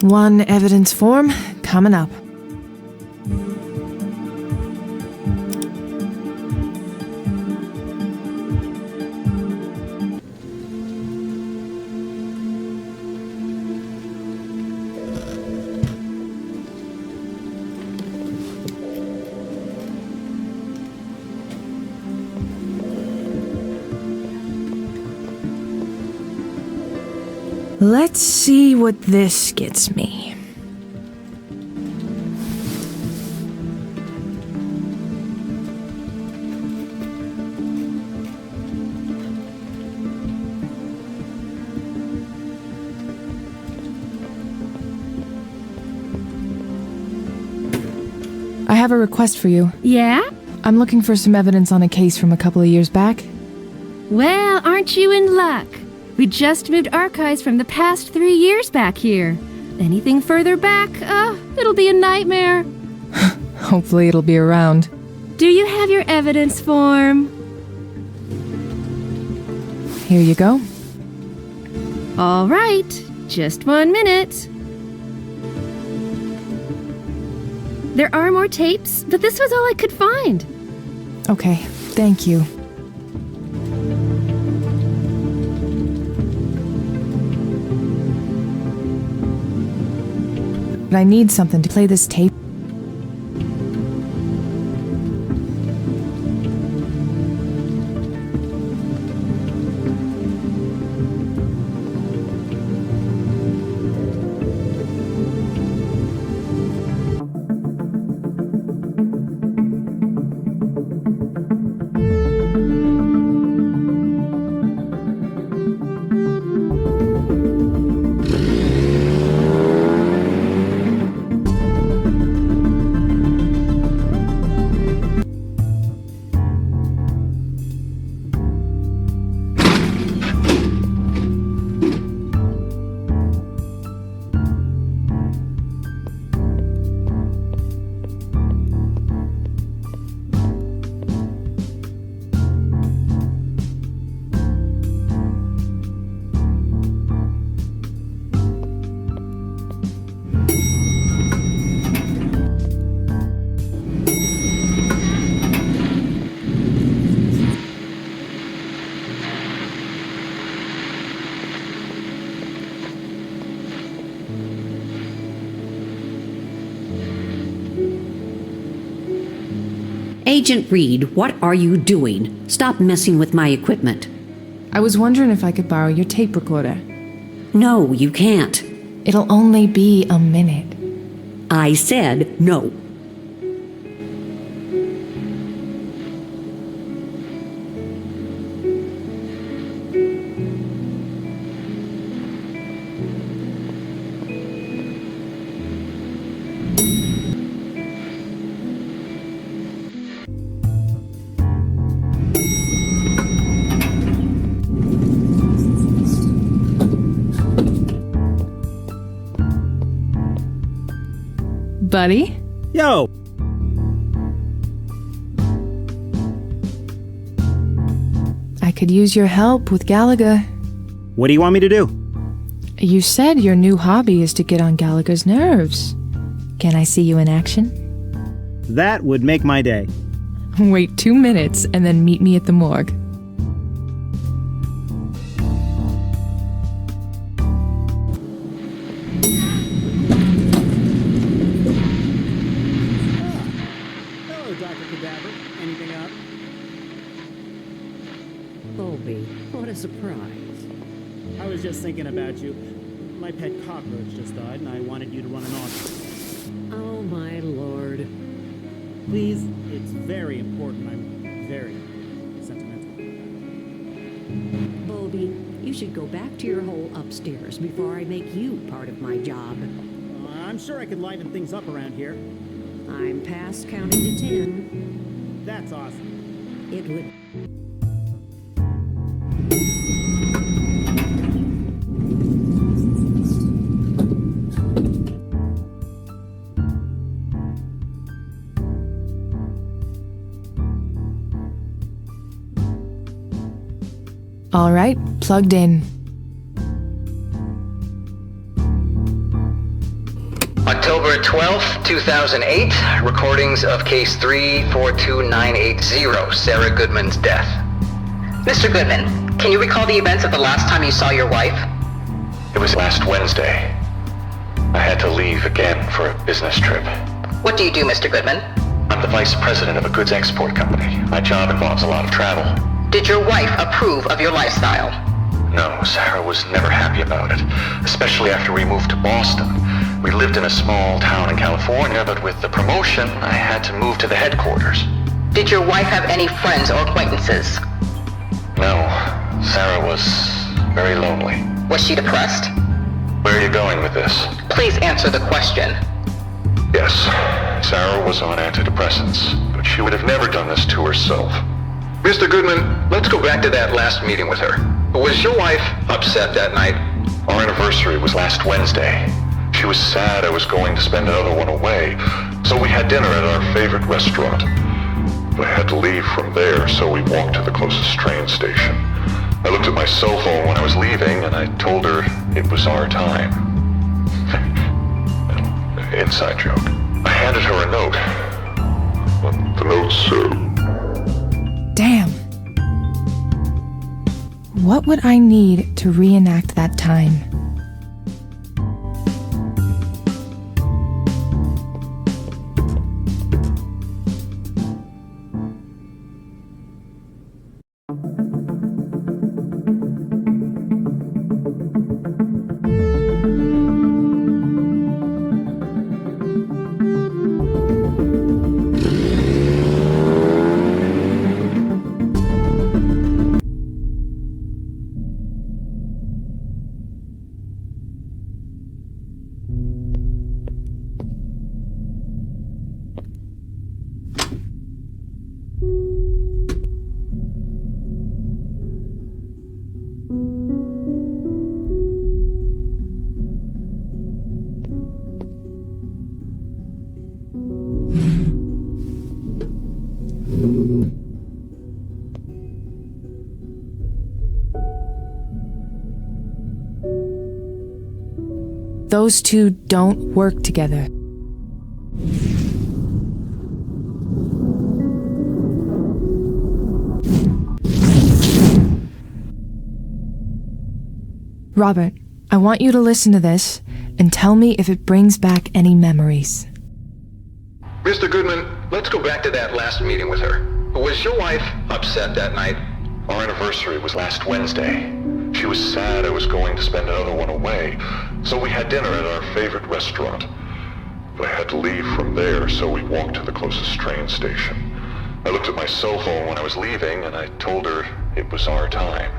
One evidence form coming up. Let's see what this gets me. I have a request for you. Yeah? I'm looking for some evidence on a case from a couple of years back. Well, aren't you in luck? We just moved archives from the past 3 years back here. Anything further back, it'll be a nightmare. Hopefully it'll be around. Do you have your evidence form? Here you go. All right, just 1 minute. There are more tapes, but this was all I could find. Okay, thank you. But I need something to play this tape. Agent Reed, what are you doing? Stop messing with my equipment. I was wondering if I could borrow your tape recorder. No, you can't. It'll only be a minute. I said no. Buddy? Yo! I could use your help with Gallagher. What do you want me to do? You said your new hobby is to get on Gallagher's nerves. Can I see you in action? That would make my day. Wait 2 minutes and then meet me at the morgue. Hello, Dr. Cadaver. Anything up? Bobby, what a surprise. I was just thinking about you. My pet cockroach just died, and I wanted you to run an audit. Oh, my lord. Please, it's very important. I'm very sentimental. Bobby, you should go back to your hole upstairs before I make you part of my job. I'm sure I could liven things up around here. I'm past counting to 10. That's awesome. It would... All right, plugged in. 12th, 2008, recordings of case 342980, Sarah Goodman's death. Mr. Goodman, can you recall the events of the last time you saw your wife? It was last Wednesday. I had to leave again for a business trip. What do you do, Mr. Goodman? I'm the vice president of a goods export company. My job involves a lot of travel. Did your wife approve of your lifestyle? No, Sarah was never happy about it, especially after we moved to Boston. We lived in a small town in California, but with the promotion, I had to move to the headquarters. Did your wife have any friends or acquaintances? No, Sarah was very lonely. Was she depressed? Where are you going with this? Please answer the question. Yes, Sarah was on antidepressants, but she would have never done this to herself. Mr. Goodman, let's go back to that last meeting with her. Was your wife upset that night? Our anniversary was last Wednesday. She was sad I was going to spend another one away, so we had dinner at our favorite restaurant. I had to leave from there, so we walked to the closest train station. I looked at my cell phone when I was leaving, and I told her it was our time. Inside joke. I handed her a note. The note said... Damn. What would I need to reenact that time? Those two don't work together. Robert, I want you to listen to this and tell me if it brings back any memories. Mr. Goodman, let's go back to that last meeting with her. Was your wife upset that night? Our anniversary was last Wednesday. She was sad I was going to spend another one away, so we had dinner at our favorite restaurant. I had to leave from there, so we walked to the closest train station. I looked at my cell phone when I was leaving, and I told her it was our time.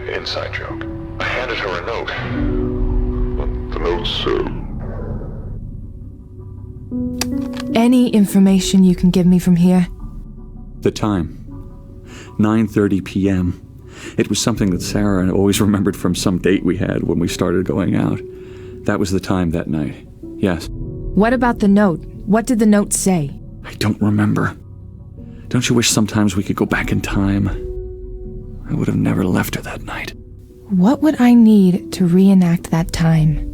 Inside joke. I handed her a note. The note said... Any information you can give me from here? The time. 9:30 p.m. It was something that Sarah always remembered from some date we had when we started going out. That was the time that night. Yes. What about the note? What did the note say? I don't remember. Don't you wish sometimes we could go back in time? I would have never left her that night. What would I need to reenact that time?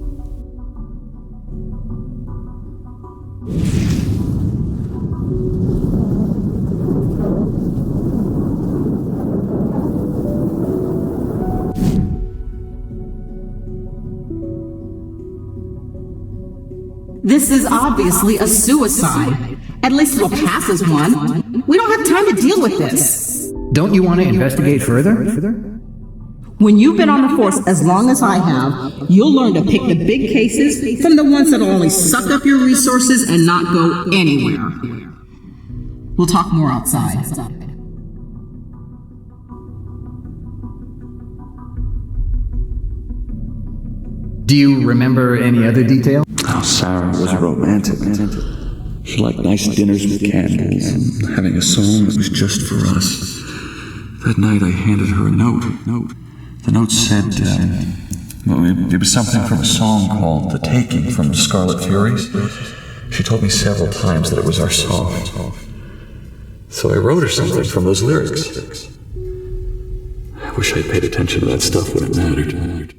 This is obviously a suicide. At least it'll pass as one. We don't have time to deal with this. Don't you want to investigate further? When you've been on the force as long as I have, you'll learn to pick the big cases from the ones that'll only suck up your resources and not go anywhere. We'll talk more outside. Do you remember any other detail? Oh, Sarah was romantic. She liked nice dinners with candles and having a song that was just for us. That night I handed her a note. The note said, it was something from a song called The Taking from Scarlet Furies. She told me several times that it was our song. So I wrote her something from those lyrics. I wish I'd paid attention to that stuff when it mattered.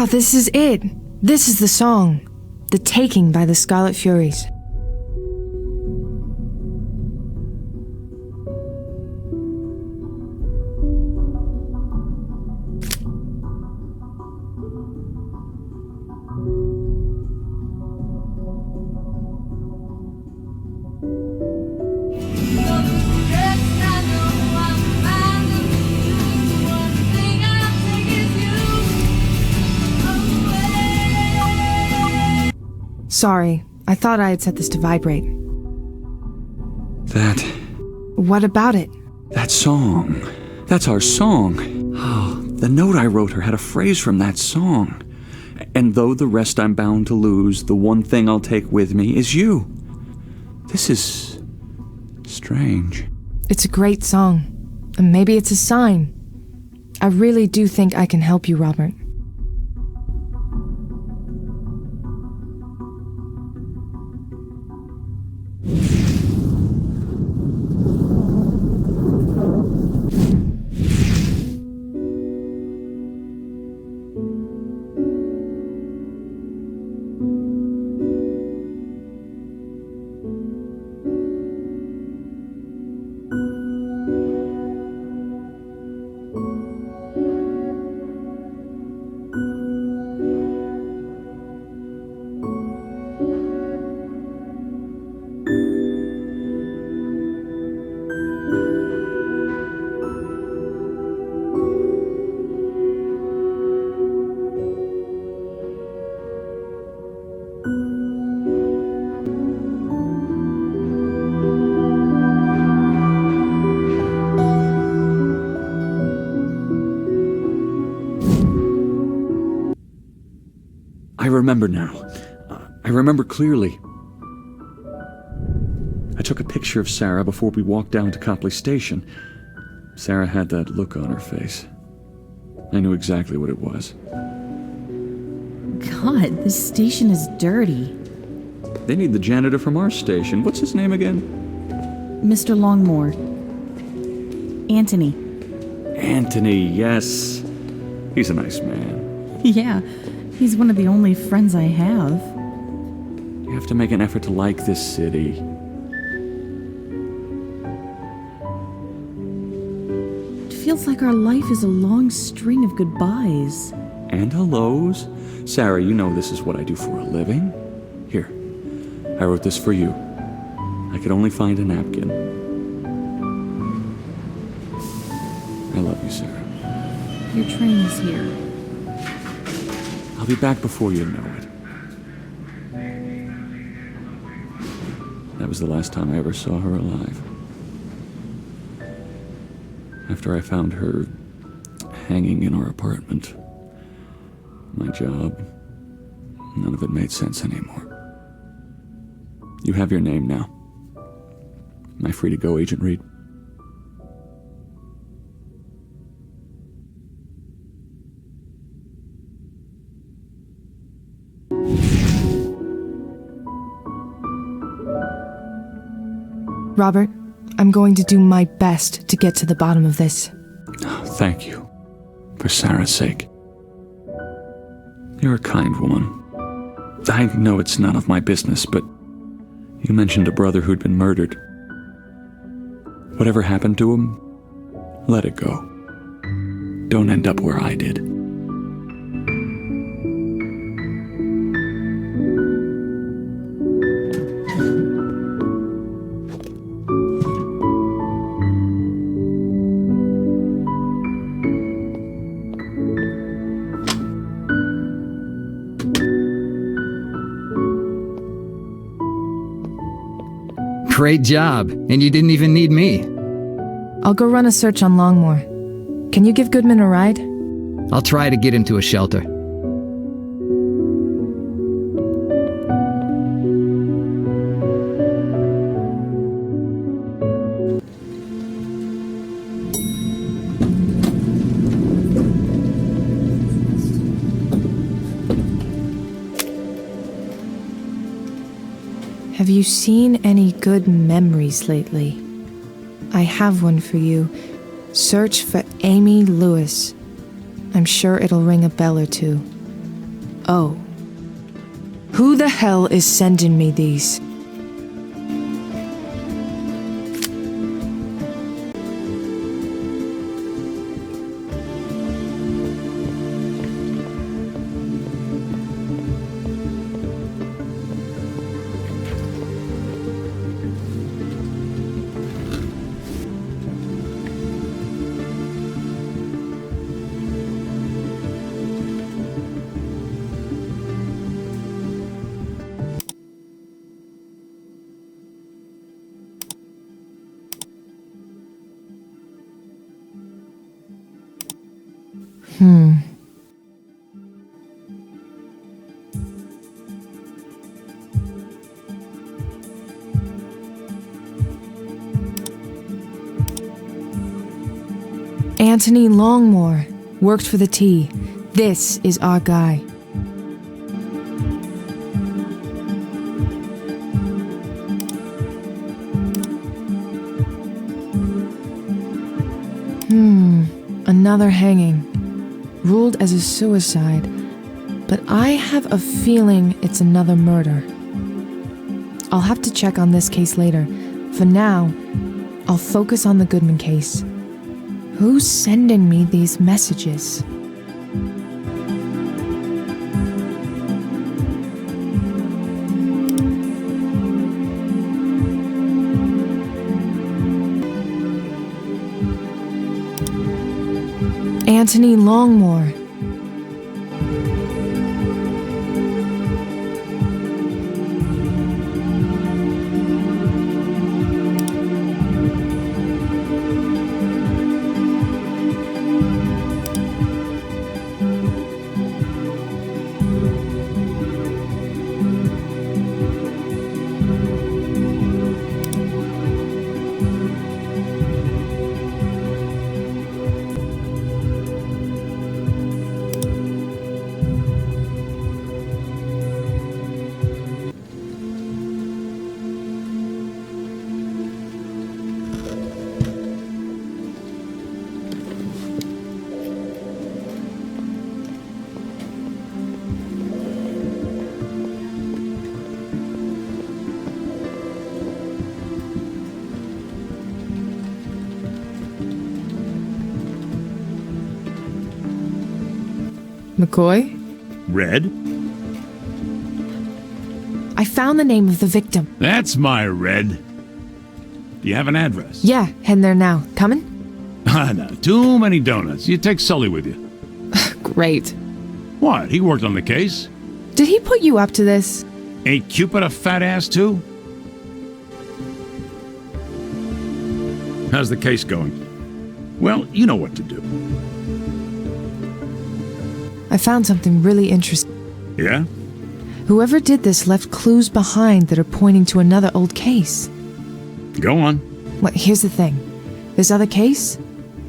this is it. This is the song. The Taking by the Scarlet Furies. Sorry, I thought I had set this to vibrate. That... What about it? that song. That's our song. Oh, the note I wrote her had a phrase from that song. And though the rest I'm bound to lose, the one thing I'll take with me is you. This is... strange. It's a great song. And maybe it's a sign. I really do think I can help you, Robert. I remember now. I remember clearly. I took a picture of Sarah before we walked down to Copley Station. Sarah had that look on her face. I knew exactly what it was. God, this station is dirty. They need the janitor from our station. What's his name again? Mr. Longmore. Anthony. Anthony, yes. He's a nice man. Yeah, he's one of the only friends I have. You have to make an effort to like this city. It feels like our life is a long string of goodbyes. And hellos. Sarah, you know this is what I do for a living. Here, I wrote this for you. I could only find a napkin. I love you, Sarah. Your train is here. I'll be back before you know it. That was the last time I ever saw her alive. After I found her hanging in our apartment, my job, none of it made sense anymore. You have your name now. Am I free to go, Agent Reed? Robert, I'm going to do my best to get to the bottom of this. Oh, thank you. For Sarah's sake. You're a kind woman. I know it's none of my business, but you mentioned a brother who'd been murdered. Whatever happened to him, let it go. Don't end up where I did. Great job, and you didn't even need me. I'll go run a search on Longmore. Can you give Goodman a ride? I'll try to get him to a shelter. Have you seen any good memories lately? I have one for you. Search for Amy Lewis. I'm sure it'll ring a bell or two. Oh. Who the hell is sending me these? Anthony Longmore. Worked for the T. This is our guy. Another hanging. Ruled as a suicide. But I have a feeling it's another murder. I'll have to check on this case later. For now, I'll focus on the Goodman case. Who's sending me these messages? Anthony Longmore. McCoy? Red? I found the name of the victim. That's my Red. Do you have an address? Yeah, heading there now. Coming? No, too many donuts. You take Sully with you. Great. What? He worked on the case. Did he put you up to this? Ain't Cupid a fat ass too? How's the case going? Well, you know what to do. I found something really interesting. Yeah? Whoever did this left clues behind that are pointing to another old case. Go on. Well, here's the thing. This other case,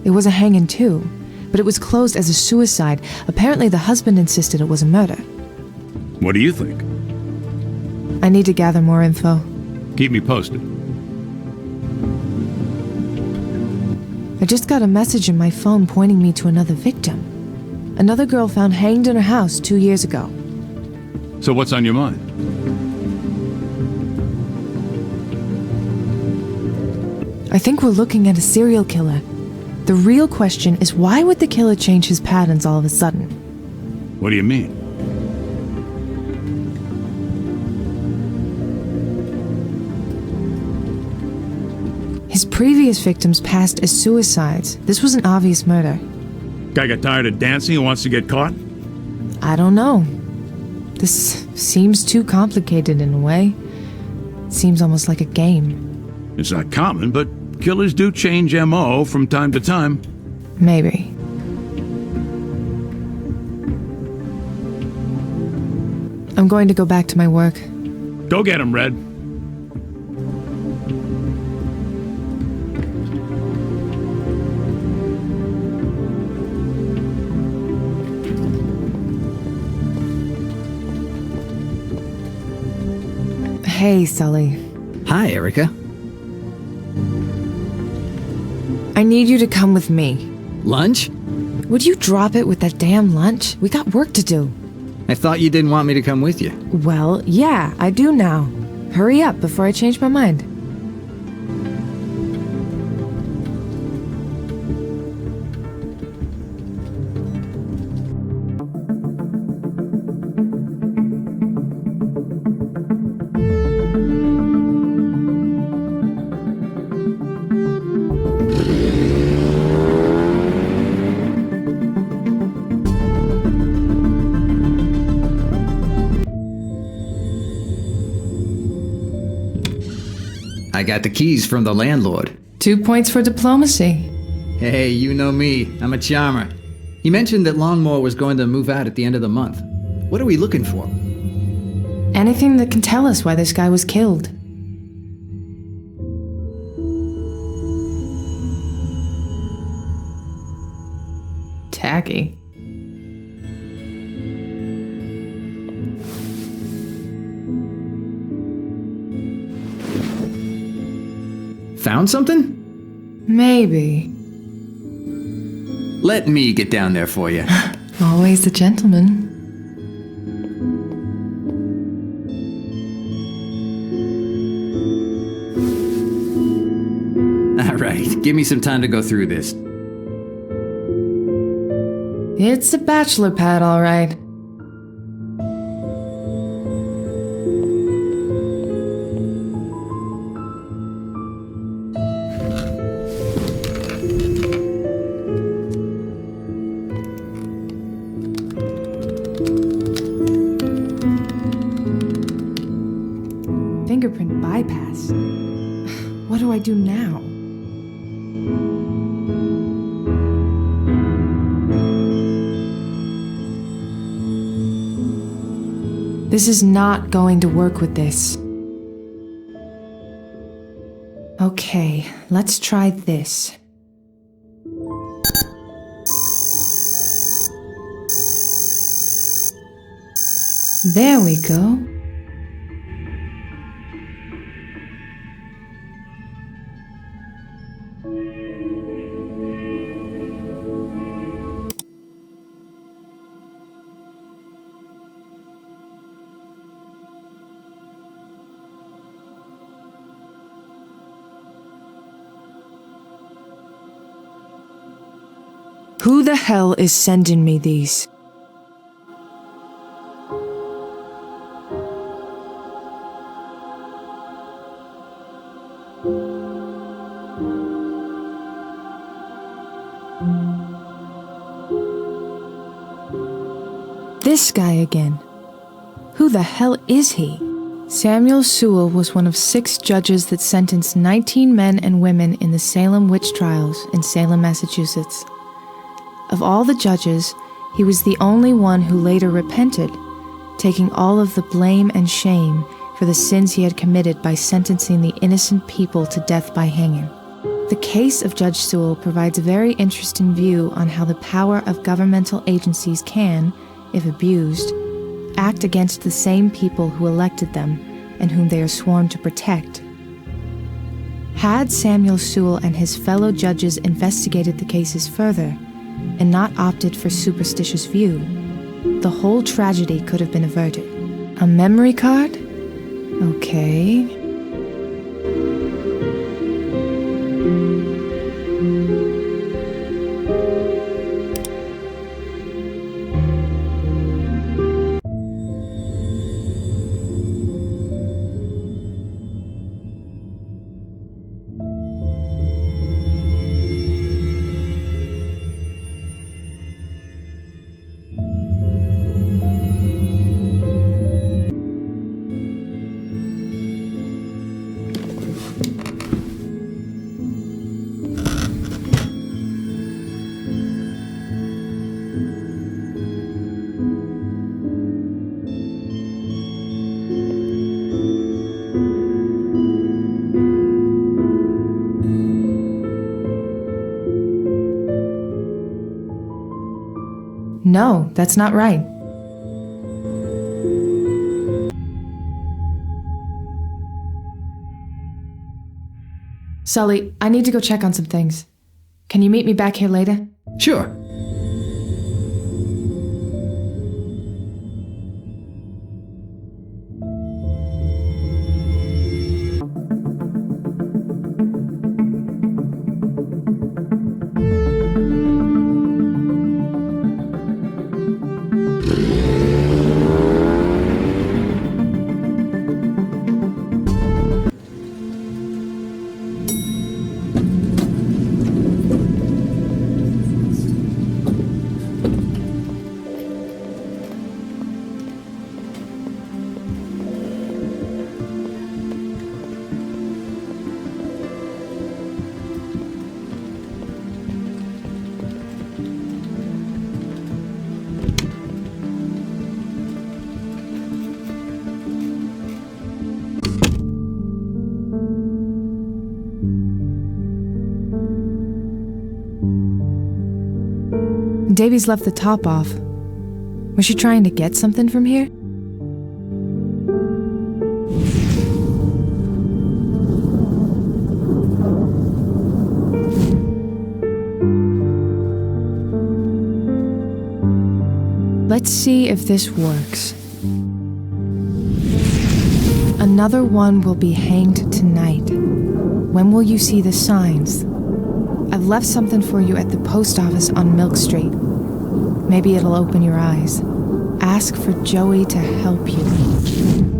it was a hanging too, but it was closed as a suicide. Apparently the husband insisted it was a murder. What do you think? I need to gather more info. Keep me posted. I just got a message in my phone pointing me to another victim. Another girl found hanged in her house 2 years ago. So what's on your mind? I think we're looking at a serial killer. The real question is, why would the killer change his patterns all of a sudden? What do you mean? His previous victims passed as suicides. This was an obvious murder. Guy got tired of dancing and wants to get caught? I don't know. This seems too complicated in a way. It seems almost like a game. It's not common, but killers do change M.O. from time to time. Maybe. I'm going to go back to my work. Go get him, Red. Hey, Sully. Hi, Erica. I need you to come with me. Lunch? Would you drop it with that damn lunch? We got work to do. I thought you didn't want me to come with you. Well, yeah, I do now. Hurry up before I change my mind. I got the keys from the landlord. 2 points for diplomacy. Hey, you know me. I'm a charmer. He mentioned that Longmore was going to move out at the end of the month. What are we looking for? Anything that can tell us why this guy was killed. Tacky. Found something? Maybe. Let me get down there for you. Always the gentleman. All right, give me some time to go through this. It's a bachelor pad, all right. Fingerprint bypass. What do I do now? This is not going to work with this. Okay, let's try this. There we go. Who the hell is sending me these? This guy again. Who the hell is he? Samuel Sewell was one of 6 judges that sentenced 19 men and women in the Salem witch trials in Salem, Massachusetts. Of all the judges, he was the only one who later repented, taking all of the blame and shame for the sins he had committed by sentencing the innocent people to death by hanging. The case of Judge Sewell provides a very interesting view on how the power of governmental agencies can, if abused, act against the same people who elected them and whom they are sworn to protect. Had Samuel Sewell and his fellow judges investigated the cases further, and not opted for superstitious view, the whole tragedy could have been averted. A memory card? Okay. No, that's not right. Sully, I need to go check on some things. Can you meet me back here later? Sure. Davy's left the top off. Was she trying to get something from here? Let's see if this works. Another one will be hanged tonight. When will you see the signs? I've left something for you at the post office on Milk Street. Maybe it'll open your eyes. Ask for Joey to help you.